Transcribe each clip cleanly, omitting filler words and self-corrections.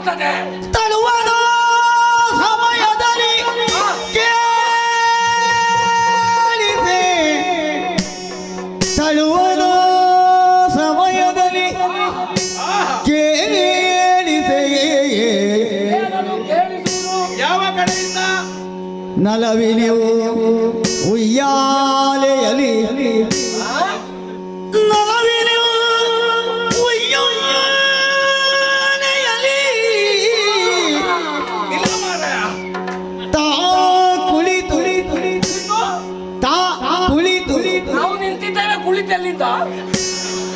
ಬರ್ತದೆ. ತಳುವನು ಸಮಯದಲ್ಲಿ ಕೇಳಿದೆ, ತಳುವನು ಸಮಯದಲ್ಲಿ ಕೇಳಿದೆ. ಯಾವ ಕಡೆಯಿಂದ? ನಲವಿಲಿಯು ಉಯ್ಯಾಲೆಯಲಿ, ನಲವಿಲಿಯು ಉಯ್ಯಾಲೆಯಲಿ ತಾ ಕುಳಿತು ತಾ ಕುಳಿತು ನಾವು ನಿಂತಿದ್ದೇವೆ ಕುಳಿತಲ್ಲಿಂದ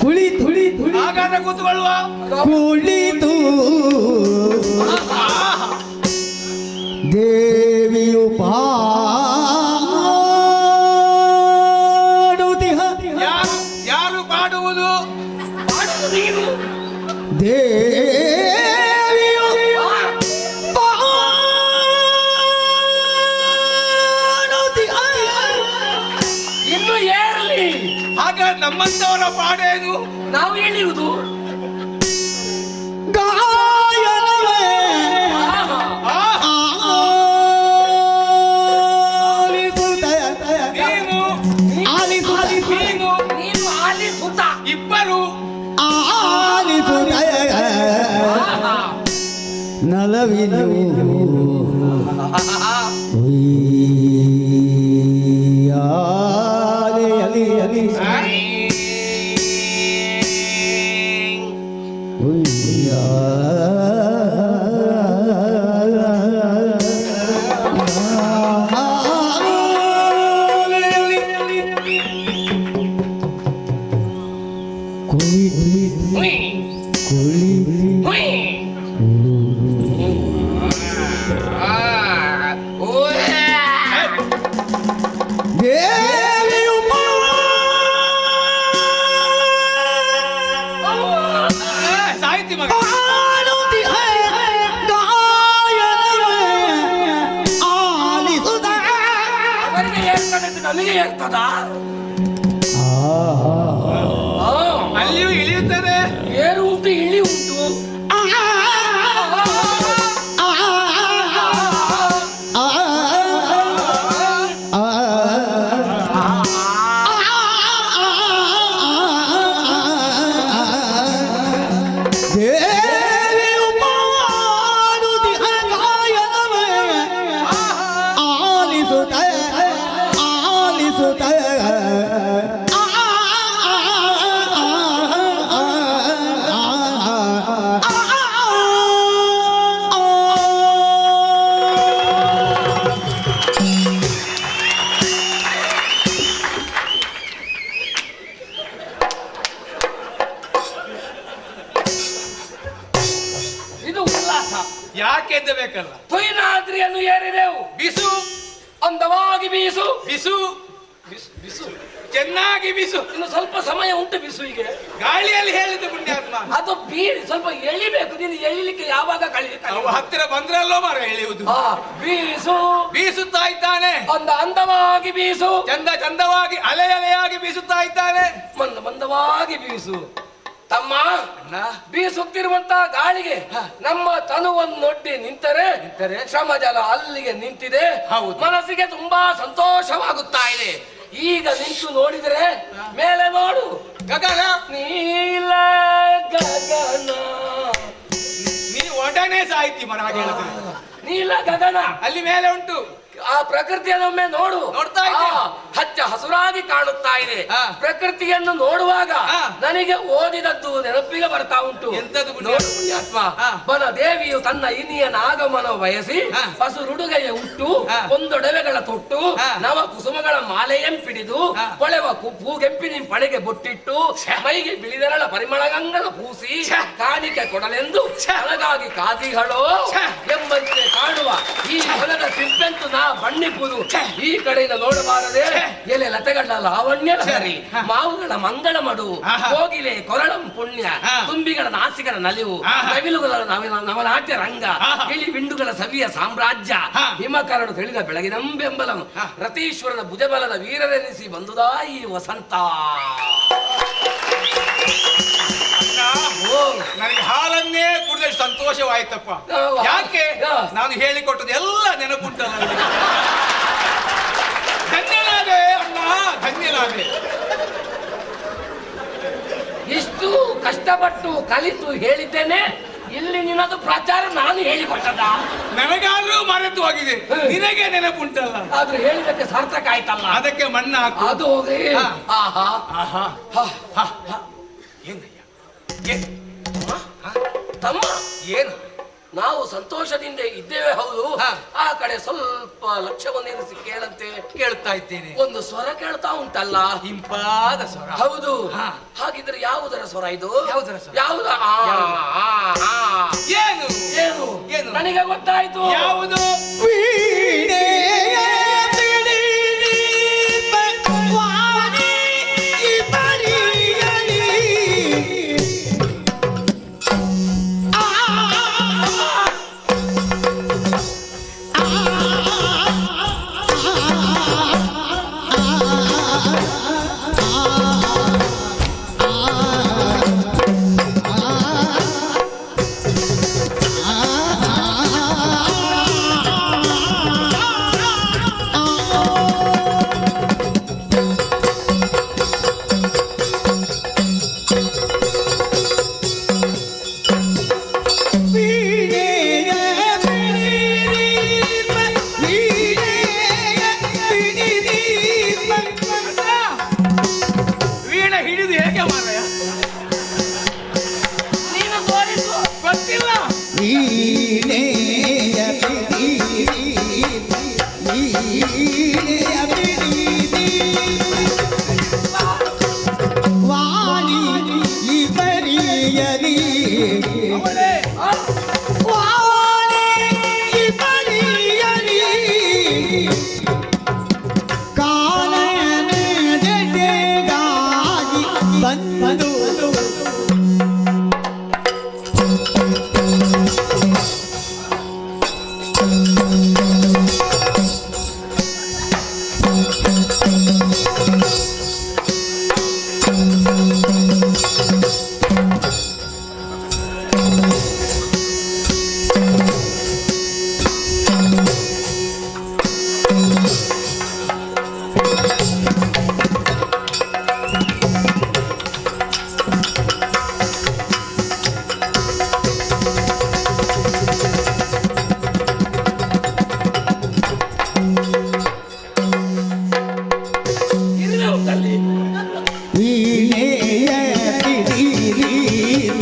ಕುಳಿತು ಹಾಗಾದ್ರೆ ಕೂತ್ಕೊಳ್ಳುವ. ಕುಳಿತು ದೇವಿಯು ಪಾಡುತ್ತಿಹ. ಯಾರು ಪಾಡುವುದು? ನೀನು ದೇವಿಯು ಪಾಡುತ್ತಿಹ. ಇನ್ನು ಏರಲಿ. ಆಗ ನಮ್ಮಂತವರ ಪಾಡೇನು? ನಾವು ಇಳಿಯುವುದು. ಗಾಯನವೇ ನೀನು ಆಲಿಸುತ್ತ ಇಬ್ಬರು ನಲವಿಲು ಸಾಹಿತ್ಯ ಮಗ. ಅವರಿಗೆ ಏರ್ತದೆ, ನಮಗೆ ಏರ್ತದ? ಅಲ್ಲಿಯೂ ಇಳಿಯುತ್ತದೆ. ಏರು ಉಂಟು, ಇಳಿ ಉಂಟು. ಇದು ಉಲ್ಲಾಸ. ಯಾಕೆ ಎದ್ದಬೇಕಲ್ಲ? ಕೊಯ್ನಾದ್ರಿಯನ್ನು ಏರಿದೆವು. ಬಿಸು ಅಂದವಾಗಿ ಬೀಸು. ಬಿಸು ಬಿಸು ಚೆನ್ನಾಗಿ ಬಿಸು. ಇನ್ನು ಸ್ವಲ್ಪ ಸಮಯ ಉಂಟು ಬಿಸುವಿಗೆ. ಗಾಳಿಯಲ್ಲಿ ಹೇಳಿದ್ದು ಪುಣ್ಯಾತ್ಮ. ಅದು ಬೀರಿ ಸ್ವಲ್ಪ ಎಳಿಬೇಕು. ನೀನು ಎಳಿಲಿಕ್ಕೆ ಯಾವಾಗ ನಾವು ಹತ್ತಿರ ಬಂದ್ರಲ್ಲೋ ಮರ ಎಳೆಯುವುದು. ಬೀಸು ಬೀಸುತ್ತಾ ಇದ್ದಾನೆ. ಅಂದವಾಗಿ ಬೀಸು. ಚಂದವಾಗಿ ಅಲೆ ಅಲೆಯಾಗಿ ಬೀಸುತ್ತಾ ಇದ್ದಾನೆ. ಮಂದವಾಗಿ ಬೀಸು. ತಮ್ಮ ಬೀಸುತ್ತಿರುವಂತ ಗಾಳಿಗೆ ನಮ್ಮ ತನುವನ್ನೊಡ್ಡಿ ನಿಂತರೆ ಶ್ರಮ ಜಲ ಅಲ್ಲಿಗೆ ನಿಂತಿದೆ. ಮನಸ್ಸಿಗೆ ತುಂಬಾ ಸಂತೋಷವಾಗುತ್ತಾ ಇದೆ. ಈಗ ನಿಂತು ನೋಡಿದರೆ ಮೇಲೆ ನೋಡು, ಗಗನ, ನೀಲ ಗಗನ. ನೀ ಒಡನೆ ಸಾಹಿತ್ಯ ಮರ ಹಾಗೆ ಹೇಳ್ತದೆ. ನೀಲ ಗಗನ ಅಲ್ಲಿ ಮೇಲೆ ಉಂಟು. ಆ ಪ್ರಕೃತಿಯನ್ನೊಮ್ಮೆ ನೋಡು. ನೋಡ್ತಾ ಇದ್ದೆ. ಹಚ್ಚ ಹಸುರಾಗಿ ಕಾಣುತ್ತಾ ಇದೆ. ಪ್ರಕೃತಿಯನ್ನು ನೋಡುವಾಗ ನನಗೆ ಓದಿದದ್ದು ನೆನಪಿಗೆ ಬರ್ತಾ ಉಂಟು. ನೋಡು ಪುಣ್ಯಾತ್ಮ, ಬನ ದೇವಿಯು ತನ್ನ ಇನಿಯನ ಆಗಮನ ಬಯಸಿ ಪಸುರುಡುಗೆಯ ಹುಟ್ಟು ಒಂದೊಡವೆಗಳ ತೊಟ್ಟು ನವ ಕುಸುಮಗಳ ಮಾಲೆಯಂಪಿಡಿದು ಕೊಳೆವ ಹೂಗೆಂಪಿನ ಪಳೆಗೆ ಬೊಟ್ಟಿಟ್ಟು ಮೈಗೆ ಬಿಳಿದೆರಳ ಪರಿಮಳಗಂಗಳ ಪೂಸಿ ಕಾಣಿಕೆ ಕೊಡಲೆಂದು ನನಗಾಗಿ ಕಾದಿಗಳೋ ಎಂಬಂತೆ ಕಾಣುವ ಈ ಹೊಲದ ಸಿಬ್ಬೆಂತು ನಾ ಬಣ್ಣಿಪ್ಪುದು. ಈ ಕಡೆಯಿಂದ ನೋಡಬಾರದೆ ಎಲೆ ಲತೆಗಳ ಲಾವಣ್ಯ ಸರಿ, ಮಾವುಗಳ ಮಂಗಳ ಮಡು, ಕೋಗಿಲೆ ಕೊರಳಂ ಪುಣ್ಯ, ತುಂಬಿಗಳ ನಾಸಿಕರ ನಲಿವು, ನವಿಲುಗಳ ನವನಾಟ್ಯ ರಂಗ, ಇಳಿ ಬಿಂಡುಗಳ ಸವಿಯ ಸಾಮ್ರಾಜ್ಯ, ಹಿಮಕರಣ ತಿಳಿದ ಬೆಳಗಿನಂಬೆಂಬಲಂ ರತೀಶ್ವರನ ಭುಜಬಲದ ವೀರರೆನಿಸಿ ಬಂದುದಾ ಈ ವಸಂತ. ಓ ನನಗೆ ಹಾಲನ್ನೇ ಕುಡಿದ ಸಂತೋಷವಾಯ್ತಪ್ಪ. ಹೌದು. ಯಾಕೆ ಹಾ. ನಾನು ಹೇಳಿಕೊಟ್ಟದ್ದು ಎಲ್ಲ ನೆನಪುಂಟಲ್ಲ ನನಗೆ. ಧನ್ಯನಾದೆ ಅಣ್ಣ, ಧನ್ಯನಾದೆ. ಇಷ್ಟು ಕಷ್ಟಪಟ್ಟು ಕಲಿತು ಹೇಳಿದ್ದೇನೆ, ಇಲ್ಲಿ ನಿನ್ನದು ಪ್ರಚಾರ ನಾನು ಹೇಳಿಕೊಟ್ಟದ. ನನಗಾದ್ರೂ ಮರೆತು ಹೋಗಿದೆ, ನಿನಗೆ ನೆನಪುಂಟಲ್ಲ. ಆದ್ರೂ ಹೇಳಿದಕ್ಕೆ ಸಾರ್ಥಕ ಆಯ್ತಲ್ಲ. ಅದಕ್ಕೆ ಮಣ್ಣು ಹಾಕು. ಅದು ಹೋಗಿ ಹಾ. ಆಹಾ ಆಹಾ. ಹಾ. ಹ, ಹ. ಏನಯ್ಯ? ಏನ್? ತಮ್ಮ ಏನು? ನಾವು ಸಂತೋಷದಿಂದ ಇದ್ದೇವೆ, ಹೌದು. ಹಾ. ಆ ಕಡೆ ಸ್ವಲ್ಪ ಲಕ್ಷ್ಯವನ್ನಿರಿಸಿ ಕೇಳಂತೆ. ಕೇಳ್ತಾ ಇದ್ದೇನೆ. ಒಂದು ಸ್ವರ ಕೇಳ್ತಾ ಉಂಟಲ್ಲ, ಇಂಪಾದ ಸ್ವರ. ಹೌದು. ಹಾ. ಹಾಗಿದ್ರೆ ಯಾವುದರ ಸ್ವರ ಇದು? ಯಾವುದರ ಸ್ವರ? ಯಾವುದು? ಯಾವುದು? ಏನು? ಏನು ಏನು? ನನಗೆ ಗೊತ್ತಾಯ್ತು. ಯಾವುದು? ವೀಣೆಯ ಬಿಡಿರಿ ವಾಣಿ ಬರಿಯಲಿ. ವೀಣೆ ಹಿಡಿದು ಹೇಗೆ ಮಾರಾಯ? ನೀನು ತೋರಿಸು. ಗೊತ್ತಿಲ್ಲ. ವೀಣೆಯ ಬಿಡಿರಿ ವೀಣೆಯ ಬಿಡಿರಿ ವಾಣಿ ಬರಿಯಲಿ. ಅವಳೇ. ವಾಣಿ ಬರಿಯಲಿ. ಕಾಲನೆದೆಗಾಗಿ ಬಂದು ಇಲ್ಲೇ ಉಂಟಲ್ಲಿ. ವೀಣೆಯ ಬಿಡಿರಿ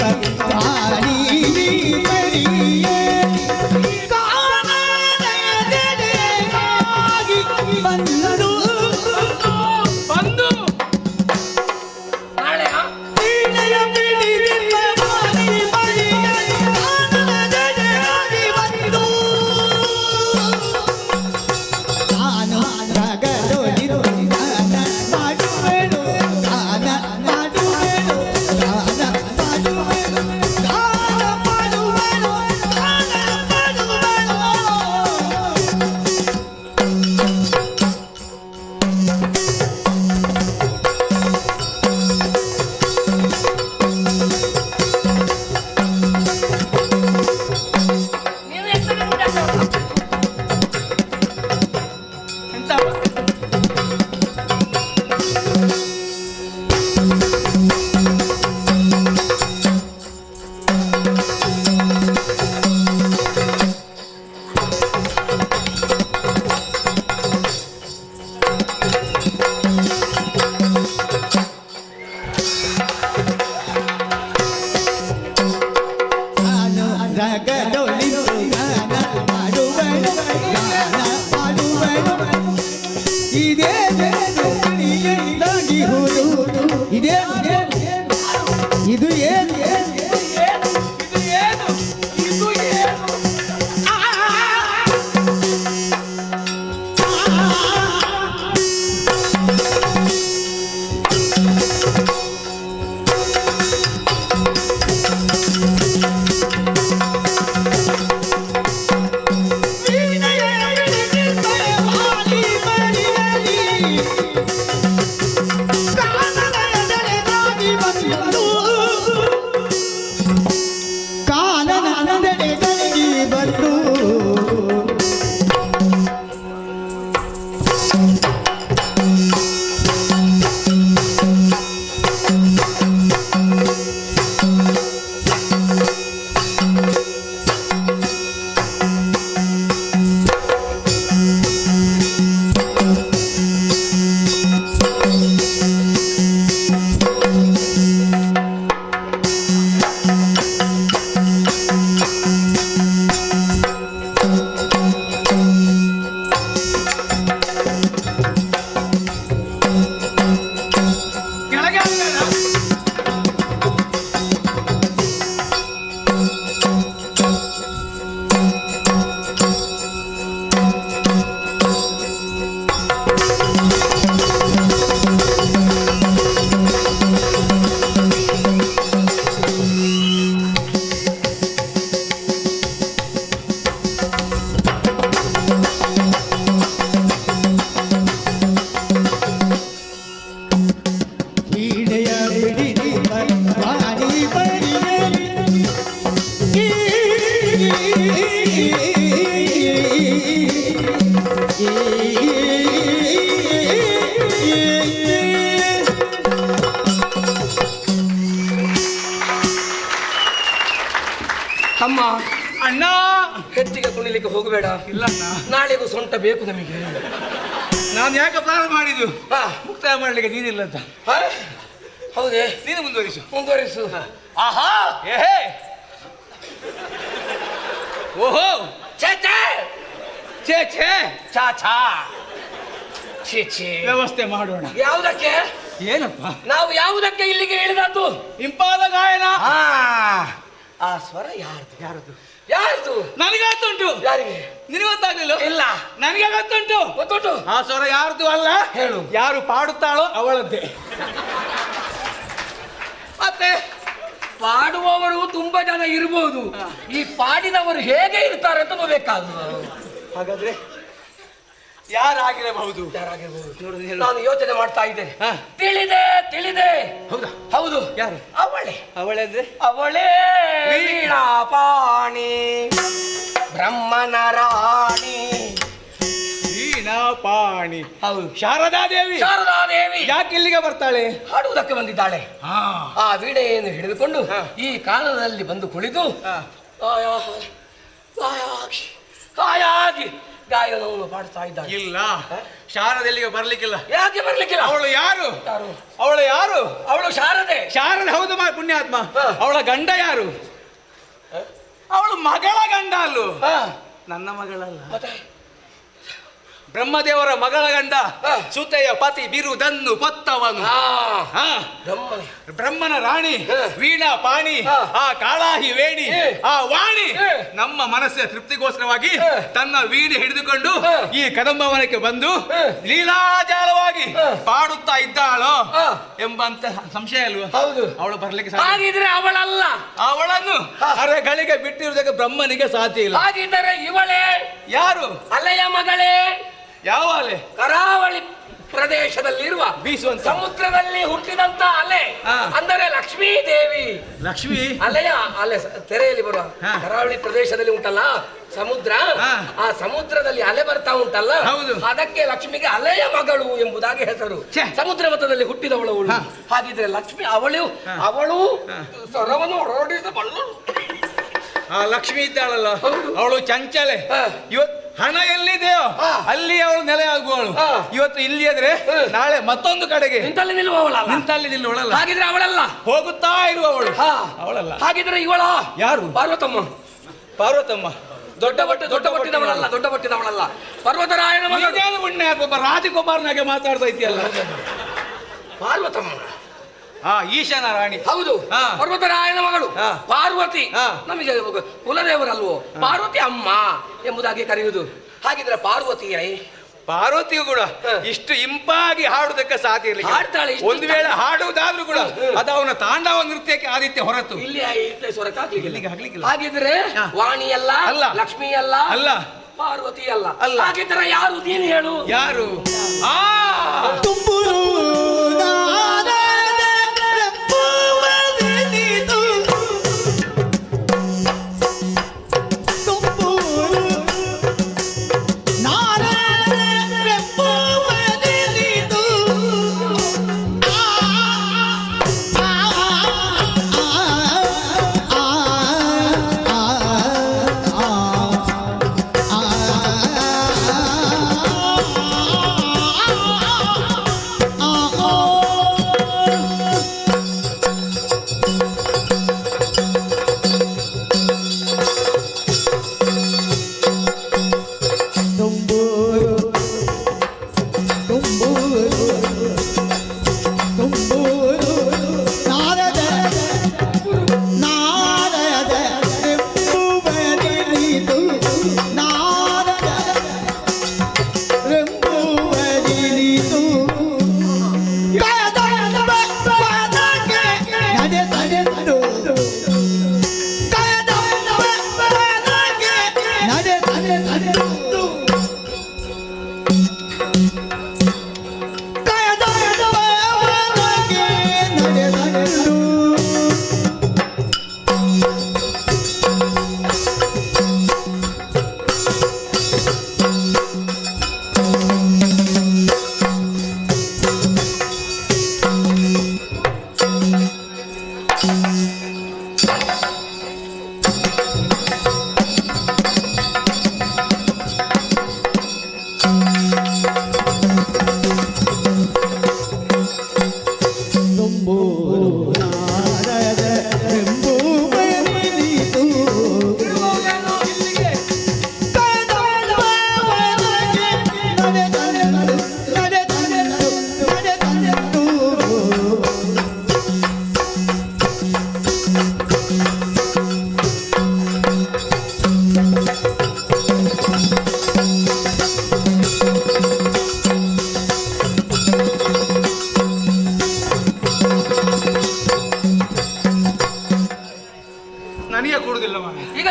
ವಾಣಿ ಬರಿಯಲಿ. ಕಾಲನೆದೆಗಾಗಿ ಬಂದು ಬಂದು ನಾಳೆ ವೀಣೆಯ ಬಿಡಿರಿ ವಾಣಿ ಬರಿಯಲಿ. ಕಾಲನೆದೆಗಾಗಿ ಬಂದು ನಾನು ರಗಡೊಲಿರು ಗಾನ ಮಾಡುವೆನು, ಗಾನ ಮಾಡುವೆನು, ಗಾನ ಮಾಡುವೆನು, ಗಾನ ಮಾಡುವೆನು, ಗಾನ ಮಾಡುವೆನು. ನೀನು ಎಷ್ಟು ಗಂಟೆ ಎಂತ? ನಾನು ರಗಡೊಲಿರು ಗಾನ ಮಾಡುವೆನು, ಗಾನ ಮಾಡುವೆನು. ಇದೇ ಎಂದಾಗಿಹುದು. ಇದೇ ಇದು ಏನು? ಇದು ಏನು? ಇದು ಏನು? ವೀಣೆಯ ಬಿಡಿರಿ ವಾಣಿ ಬರಿಯಲಿ. ಕಾಲನೆದೆಗಾಗಿ ಬಂದು ಅಣ್ಣ ಹೆಚ್ಚಿಗೆ ಕುಣಿಲಿಕ್ಕೆ ಹೋಗಬೇಡ. ಇಲ್ಲ ಅಣ್ಣ, ನಾಳೆಗೂ ಸೊಂಟ ಬೇಕು ನಮಗೆ. ನಾನು ಯಾಕೆ ಪ್ರಾರಂಭ ಮಾಡಿದ್ದು ಹಾ, ಮುಕ್ತಾಯ ಮಾಡ್ಲಿಕ್ಕೆ ನೀನಿಲ್ಲ ಅಂತ. ಹಾ? ಹೌದೇ? ನೀನು ಮುಂದುವರಿಸು. ಮುಂದುವರಿಸು. ಆಹಾ ಏಹೇ ಓಹೋ ಛೇ ಛೇ ಛೇ ಛೇ ಛಾ ಛಾ ಛೀ ಛೀ. ವ್ಯವಸ್ಥೆ ಮಾಡೋಣ. ಯಾವುದಕ್ಕೆ? ಏನಪ್ಪ ನಾವು ಯಾವುದಕ್ಕೆ ಇಲ್ಲಿಗೆ ಇಳಿದದ್ದು? ಇಂಪಾದ ಗಾಯನ. ಆ ಸ್ವರ ಯಾರ್ದು? ಯಾರದು? ಯಾರ್ದು? ನನಗೆ ಗೊತ್ತುಂಟು. ಯಾರಿಗೆ? ನಿನಗೆ ಗೊತ್ತಾಗಲಿಲ್ಲ? ಇಲ್ಲ, ನನಗೆ ಗೊತ್ತುಂಟು. ಗೊತ್ತುಂಟು. ಆ ಸ್ವರ ಯಾರ್ದು ಅಲ್ಲ, ಹೇಳು. ಯಾರು ಪಾಡುತ್ತಾಳೋ ಅವಳದ್ದೇ. ಮತ್ತೆ ಪಾಡುವವರು ತುಂಬಾ ಜನ ಇರ್ಬೋದು, ಈ ಪಾಡಿದವರು ಹೇಗೆ ಇರ್ತಾರೆ ಅಂತ ಬೇಕಾದ್ರು. ಹಾಗಾದ್ರೆ ಯಾರಾಗಿರಬಹುದು? ಯಾರಾಗಿರ್ಬೋದು? ನಾನು ಯೋಚನೆ ಮಾಡ್ತಾ ಇದ್ದೇನೆ. ಹಾ. ತಿಳಿದೆ ತಿಳಿದೆ. ಹೌದಾ? ಹೌದು. ಯಾರು? ಅವಳೇ ಅವಳೇ ಅಂದ್ರೆ ಅವಳೇ ವೀಣಾಪಾಣಿ, ಬ್ರಹ್ಮನ ರಾಣಿ. ವೀಣಾಪಾಣಿ. ಹೌದು, ಶಾರದಾ ದೇವಿ. ಶಾರದಾ ದೇವಿ ಯಾಕೆ ಇಲ್ಲಿಗೆ ಬರ್ತಾಳೆ? ಹಾಡುವುದಕ್ಕೆ ಬಂದಿದ್ದಾಳೆ. ಆ ವೀಣೆಯನ್ನು ಹಿಡಿದುಕೊಂಡು ಹಾ. ಈ ಕಾಲದಲ್ಲಿ ಬಂದು ಕುಳಿತು ಹಾ. ಗಾಯಾಗಿ ಗಾಯಾಗಿ ಗಾಯನವನ್ನು ಪಾಡ್ತಾ ಇದ್ದಾಳೆ. ಇಲ್ಲ, ಶಾರದೆ ಇಲ್ಲಿಗೆ ಬರ್ಲಿಕ್ಕಿಲ್ಲ. ಯಾಕೆ ಬರ್ಲಿಕ್ಕಿಲ್ಲ? ಅವಳು ಯಾರು? ಯಾರು? ಅವಳು ಯಾರು? ಅವಳು ಶಾರದೆ. ಶಾರದೆ ಹೌದು ಮಾ ಪುಣ್ಯಾತ್ಮ. ಹಾ. ಅವಳ ಗಂಡ ಯಾರು? ಅವಳು ಮಗಳ ಗಂಡ ಅಲ್ಲು, ಹಾ, ನನ್ನ ಮಗಳಲ್ಲ. ಮತ್ತೆ ಬ್ರಹ್ಮದೇವರ ಮಗಳ ಗಂಡ. ಹಾ. ಸುತೆಯ ಪತಿ ಬಿರುದನ್ನು ಪೊತ್ತವನು. ಹಾ. ಬ್ರಹ್ಮನೇ. ಬ್ರಹ್ಮನ ರಾಣಿ ಹಾ. ವೀಣಾ ಪಾಣಿ. ಹಾ. ಆ ಕಾಳಾಹಿ ವೇಣಿ, ಹೇ. ಆ ವಾಣಿ ಹೇ. ನಮ್ಮ ಮನಸ್ಸಿನ ತೃಪ್ತಿಗೋಸ್ಕರವಾಗಿ ಹೇ. ತನ್ನ ವೀಣೆ ಹಿಡಿದುಕೊಂಡು ಹೇ. ಈ ಕದಂಬವನಕ್ಕೆ ಬಂದು ಹೇ. ಲೀಲಾಜಾಲವಾಗಿ ಹೇ. ಪಾಡುತ್ತಾ ಇದ್ದಾಳೋ ಹಾ. ಎಂಬಂತ ಸಂಶಯ ಅಲ್ವಾ? ಹೌದು. ಅವಳು ಬರ್ಲಿಕ್ಕೆ ಸಾಧ್ಯ? ಹಾಗಿದ್ರೆ ಅವಳಲ್ಲ. ಅವಳನ್ನು ಹಾ. ಅರೆಗಳಿಗೆ ಬಿಟ್ಟಿರುವುದಕ್ಕೆ ಬ್ರಹ್ಮನಿಗೆ ಸಾಧ್ಯ ಇಲ್ಲ. ಹಾಗಿದ್ದರೆ ಇವಳೇ ಯಾರು? ಅಲೆಯ ಮಗಳೇ. ಯಾವ ಅಲೆ? ಕರಾವಳಿ ಪ್ರದೇಶದಲ್ಲಿರುವ ಬೀಸುವಂತ ಸಮುದ್ರದಲ್ಲಿ ಹುಟ್ಟಿದಂತ ಅಲೆ. ಹಾ. ಅಂದರೆ ಲಕ್ಷ್ಮೀ ದೇವಿ. ಲಕ್ಷ್ಮಿ. ಅಲೆಯ ಅಲೆ ತೆರೆಯಲ್ಲಿ ಬರುವ ಹಾ. ಕರಾವಳಿ ಪ್ರದೇಶದಲ್ಲಿ ಉಂಟಲ್ಲ ಸಮುದ್ರ, ಹಾ. ಆ ಸಮುದ್ರದಲ್ಲಿ ಅಲೆ ಬರ್ತಾ ಉಂಟಲ್ಲ, ಹೌದು. ಅದಕ್ಕೆ ಲಕ್ಷ್ಮಿಗೆ ಅಲೆಯ ಮಗಳು ಎಂಬುದಾಗಿ ಹೆಸರು. ಛೆ. ಸಮುದ್ರ ಮಟ್ಟದಲ್ಲಿ ಹುಟ್ಟಿದವಳು ಅವಳು. ಹಾ. ಹಾಗಿದ್ರೆ ಲಕ್ಷ್ಮಿ ಅವಳು ಹಾ. ಅವಳು ಹಾ. ಸ್ವರವನ್ನು ಹೊರಡಿಸಬಲ್ಲಳು. ಆ ಲಕ್ಷ್ಮಿ ಇದ್ದಾಳಲ್ಲ, ಹೌದು. ಅವಳು ಚಂಚಲೆ. ಹಾ. ಇವತ್ತು ಹಣ ಎಲ್ಲಿದೆಯೋ ಹಾ. ಅಲ್ಲಿ ಅವಳು ನೆಲೆ ಆಗುವವಳು. ಹಾ. ಇವತ್ತು ಇಲ್ಲಿ ಆದ್ರೆ ಹಾ. ನಾಳೆ ಮತ್ತೊಂದು ಕಡೆಗೆ ನಿಂತಲ್ಲಿ ನಿಲ್ಲುವವಳಲ್ಲ. ನಿಂತಲ್ಲಿ ನಿಲ್ಲುವಳಲ್ಲ, ಹಾಗಿದ್ರೆ ಅವಳಲ್ಲ. ಹೋಗುತ್ತಾ ಇರುವವಳು. ಹಾ. ಅವಳಲ್ಲ. ಹಾಗಿದ್ರೆ ಇವಳ ಯಾರು? ಪಾರ್ವತಮ್ಮ. ಪಾರ್ವತಮ್ಮ. ದೊಡ್ಡ ಬಟ್ಟಿದವಳಲ್ಲ, ದೊಡ್ಡ ಬಟ್ಟಿದವಳಲ್ಲ, ಪರ್ವತರಾಯನ ಮಗಳು. ಇದೇನು ಪುಣ್ಯ, ಒಬ್ಬ ರಾಜಕುಮಾರನಾಗೆ ಮಾತಾಡ್ತಾ ಇದೆಯಲ್ಲ. ಪಾರ್ವತಮ್ಮ. ಹಾ, ಈಶಾನ ರಾಣಿ. ಹೌದು, ಹಾ. ಪರ್ವತರಾಯನ ಮಗಳು ಹಾ. ಪಾರ್ವತಿ. ಹಾ. ನಮಗೆ ಕುಲದೇವರಲ್ವೋ, ಪಾರ್ವತಿ ಅಮ್ಮ ಎಂಬುದಾಗಿ ಕರೆಯುವುದು. ಹಾಗಿದ್ರೆ ಪಾರ್ವತಿಯೇ ಪಾರ್ವತಿಯು ಕೂಡ ಹಾ. ಇಷ್ಟು ಇಂಪಾಗಿ ಹಾಡುವುದಕ್ಕೆ ಸಾಧ್ಯ ಹಾಡ್ತಾಳೆ ಇರಲಿಲ್ಲ. ಇಷ್ಟು ಒಂದು ವೇಳೆ ಹಾಡುವುದಾದ್ರೂ ಕೂಡ ಹ್ಮ್. ಅದು ಅವನ ತಾಂಡವ ನೃತ್ಯಕ್ಕೆ ಆದಿತ್ಯ ಹೊರತು ಇಲ್ಲಿ ಸ್ವರಕ್ಕಾಗ್ಲಿಕ್ಕೆ ಇಲ್ಲಿಗೆ ಆಗ್ಲಿಕ್ಕಿಲ್ಲ. ಹಾಗಿದ್ರೆ ಹಾ. ವಾಣಿ ಅಲ್ಲ, ಅಲ್ಲ. ಲಕ್ಷ್ಮಿ ಅಲ್ಲ, ಅಲ್ಲ, ಪಾರ್ವತಿ ಅಲ್ಲ. ಅಲ್ಲ. ಹಾಗಿದ್ರೆ ಯಾರು ನೀನು ಹೇಳು? ಯಾರು? ಆ ತುಂಬುರು ನಾದದ ರೆಪ್ಪುವದೆನಿದು. ತುಂಬುರು ನಾದದ ರೆಪ್ಪುವದೆನಿದು. ತುಂಬೂರು ತುಂಬೂರು ತುಂಬೂರು ನಾರದ ನಾರದ ರೆಂಬುವರಿದು. ನಾರದ ರೆಂಬುವರಿದು. ಪದಕ್ಕೆ ನಡೆದೆಂದು. ನಡೆದೆಂದು.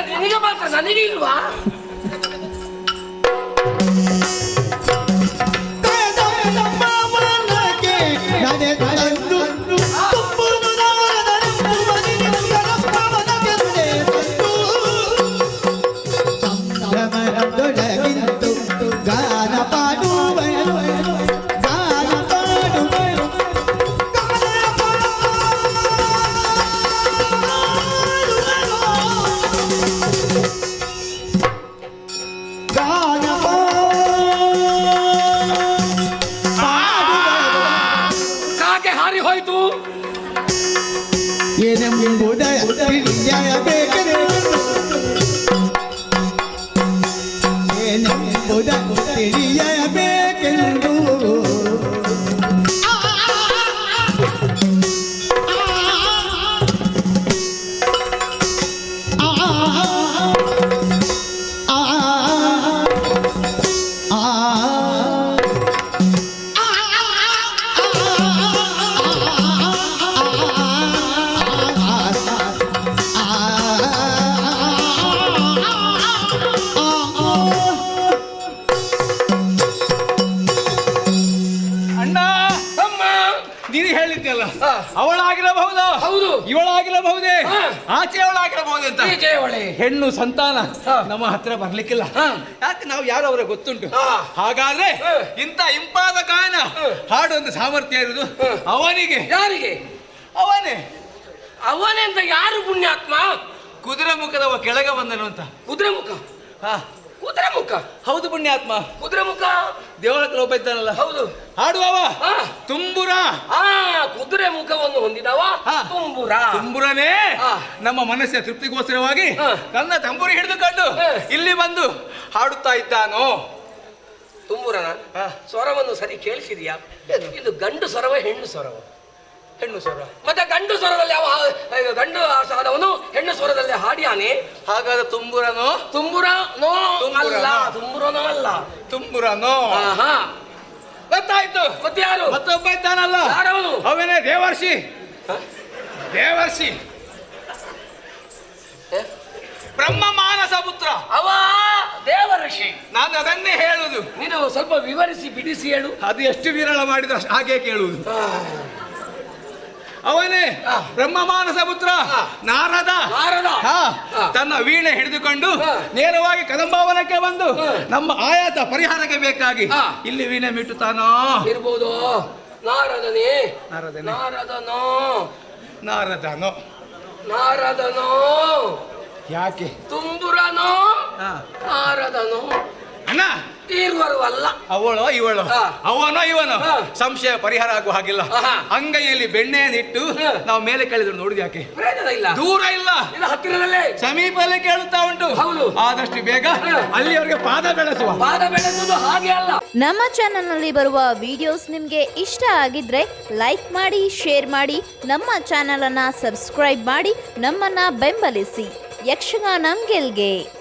ನಿನಗೆ ಮಾತ್ರ, ನನಗೆ ಇಲ್ವಾ? ಗಾನ ಪಾಡುವ ಗಾನ ಪಾಡುವ ಗಾನ ಕಾಗೆ ಹಾರಿ ಹೋಯ್ತು. ಏನೆಂಬುದ ತಿಳಿಯಬೇಕೆಂದು ಏನೆಂಬುದ ತಿಳಿಯಬೇಕೆಂದು ಅಣ್ಣ, ಅಮ್ಮ, ನೀನು ಹೇಳಿದ್ಯಲ್ಲ ಹಾ. ಅವಳಾಗಿರಬಹುದು, ಹೌದು. ಇವಳಾಗಿರಬಹುದೇ, ಹಾ. ಆಚೆ ಅವಳಾಗಿರಬಹುದು ಅಂತ. ಈಚೆ ಅವಳೆ. ಹೆಣ್ಣು ಸಂತಾನ ಹಾ. ನಮ್ಮ ಹತ್ರ ಬರ್ಲಿಕ್ಕಿಲ್ಲ. ಹಾ. ಯಾಕೆ ನಾವು ಯಾರು ಅವರ ಗೊತ್ತುಂಟು. ಹಾ. ಹಾಗಾದ್ರೆ ಹಾ. ಇಂಥ ಇಂಪಾದ ಗಾಯನ ಹಾಡುವಂತ ಸಾಮರ್ಥ್ಯ ಇರುವುದು ಅವನಿಗೆ. ಯಾರಿಗೆ? ಅವನೇ ಅವನೇ ಅಂತ ಯಾರು ಪುಣ್ಯಾತ್ಮ? ಕುದುರೆ ಮುಖದವ ಕೆಳಗೆ ಬಂದನು ಅಂತ. ಕುದುರೆ ಮುಖ. ಹಾ, ಕುದುರೆ ಮುಖ. ಹೌದು ಪುಣ್ಯಾತ್ಮ. ಕುದುರೆ ಮುಖ. ದೇವಳ ಹತ್ರ ಒಬ್ಬ ಇದ್ದಾನಲ್ಲ, ಹೌದು. ಹಾಡುವವ ಹಾ. ತುಂಬುರ. ಕುದುರೆ ಮುಖವನ್ನು ಹೊಂದಿದವ ಹಾ. ತುಂಬುರ. ತುಂಬುರನೇ ಹಾ. ನಮ್ಮ ಮನಸ್ಸಿನ ತೃಪ್ತಿಗೋಸ್ಕರವಾಗಿ ಹಾ. ತನ್ನ ತಂಬೂರಿ ಹಿಡಿದುಕೊಂಡು ಹಾ. ಇಲ್ಲಿ ಬಂದು ಹಾಡುತ್ತಾ ಇದ್ದಾನೋ. ತುಂಬುರನ ಹಾ. ಸ್ವರವನ್ನು ಸರಿ ಕೇಳಿಸಿದ್ಯಾ? ಇದು ಗಂಡು ಸ್ವರವ, ಹೆಣ್ಣು ಸ್ವರವ? ಹೆಣ್ಣು ಸ್ವರ. ಮತ್ತೆ ಗಂಡು ಸ್ವರದಲ್ಲಿ ಗಂಡು ಸಾದವನು ಹೆಣ್ಣು ಸ್ವರದಲ್ಲಿ ಹಾಡಿಯಾನೆ. ಹಾಗಾದ್ರೆ ತುಂಬುರನೋ? ತುಂಬುರನೋ ತುಂಬುರನೋ? ಅಲ್ಲ, ತುಂಬುರನೋ ಅಲ್ಲ. ತುಂಬುರನೋ. ಆಹಾ. ಗೊತ್ತಾಯ್ತು. ಮತ್ತೆ ಯಾರು? ಮತ್ತೊಬ್ಬ ಇದ್ದಾನಲ್ಲ, ಯಾರವನು? ಅವನೇ ದೇವರ್ಷಿ. ಹ? ದೇವರ್ಷಿ ಏ? ಬ್ರಹ್ಮ ಮಾನಸ ಪುತ್ರ. ಅವ ದೇವಋಷಿ. ನಾನು ಅದನ್ನೇ ಹೇಳುದು. ನೀನು ಸ್ವಲ್ಪ ವಿವರಿಸಿ ಬಿಡಿಸಿ ಹೇಳು. ಅದು ಎಷ್ಟು ವಿರಳ ಮಾಡಿದ್ರು ಹಾಗೆ ಕೇಳುವುದು. ಅವನೇ ಹಾ. ಬ್ರಹ್ಮ ಮಾನಸ ಪುತ್ರ ಹಾ. ನಾರದ. ನಾರದ. ಹಾ. ಹಾ. ತನ್ನ ವೀಣೆ ಹಿಡಿದುಕೊಂಡು ಹಾ. ನೇರವಾಗಿ ಕದಂಬಾವನಕ್ಕೆ ಬಂದು ಹಾ. ನಮ್ಮ ಆಯಾತ ಪರಿಹಾರಕ್ಕೆ ಬೇಕಾಗಿ ಹಾ. ಇಲ್ಲಿ ವೀಣೆ ಮಿಟ್ಟುತ್ತಾನೋ. ಇರ್ಬೋದು. ನಾರದನೇ. ನಾರದನೇ. ನಾರದನೋ. ನಾರದನೋ. ನಾರದನೋ. ಯಾಕೆ? ತುಂಬುರನೋ. ಹಾ. ನಾರದನೋ. ಅಣ್ಣ, ಇರುವರು ಅಲ್ಲ. ಅವಳೋ ಇವಳು, ಹಾ. ಅವನೋ ಇವನು, ಹಾ. ಸಂಶಯ ಪರಿಹಾರ ಆಗುವ ಹಾಗಿಲ್ಲ. ಆಹಾ. ಅಂಗೈಯಲ್ಲಿ ಬೆಣ್ಣೆಯನ್ನಿಟ್ಟು ಹಾ. ನಾವು ಮೇಲೆ ಕೇಳಿದ್ರು ನೋಡಿದ ಯಾಕೆ? ಪ್ರಯೋಜನ ಇಲ್ಲ. ದೂರ ಇಲ್ಲ, ಇದು ಹತ್ತಿರದಲ್ಲೇ ಸಮೀಪದಲ್ಲೇ ಕೇಳುತ್ತಾ ಉಂಟು. ಹೌದು. ಆದಷ್ಟು ಬೇಗ ಹಾ. ಅಲ್ಲಿಯವರೆಗೆ ಪಾದ ಬೆಳೆಸುವ. ಪಾದ ಬೆಳೆಸುವುದು ಹಾಗೆ ಅಲ್ಲ. ನಮ್ಮ ಚಾನಲ್ನಲ್ಲಿ ಬರುವ ವಿಡಿಯೋಸ್ ನಿಮಗೆ ಇಷ್ಟ ಆಗಿದ್ರೆ ಲೈಕ್ ಮಾಡಿ, ಶೇರ್ ಮಾಡಿ, ನಮ್ಮ ಚಾನಲನ್ನು ಸಬ್ಸ್ಕ್ರೈಬ್ ಮಾಡಿ ನಮ್ಮನ್ನು ಬೆಂಬಲಿಸಿ. ಯಕ್ಷಗಾನ ಗೆಲ್ಗೆ.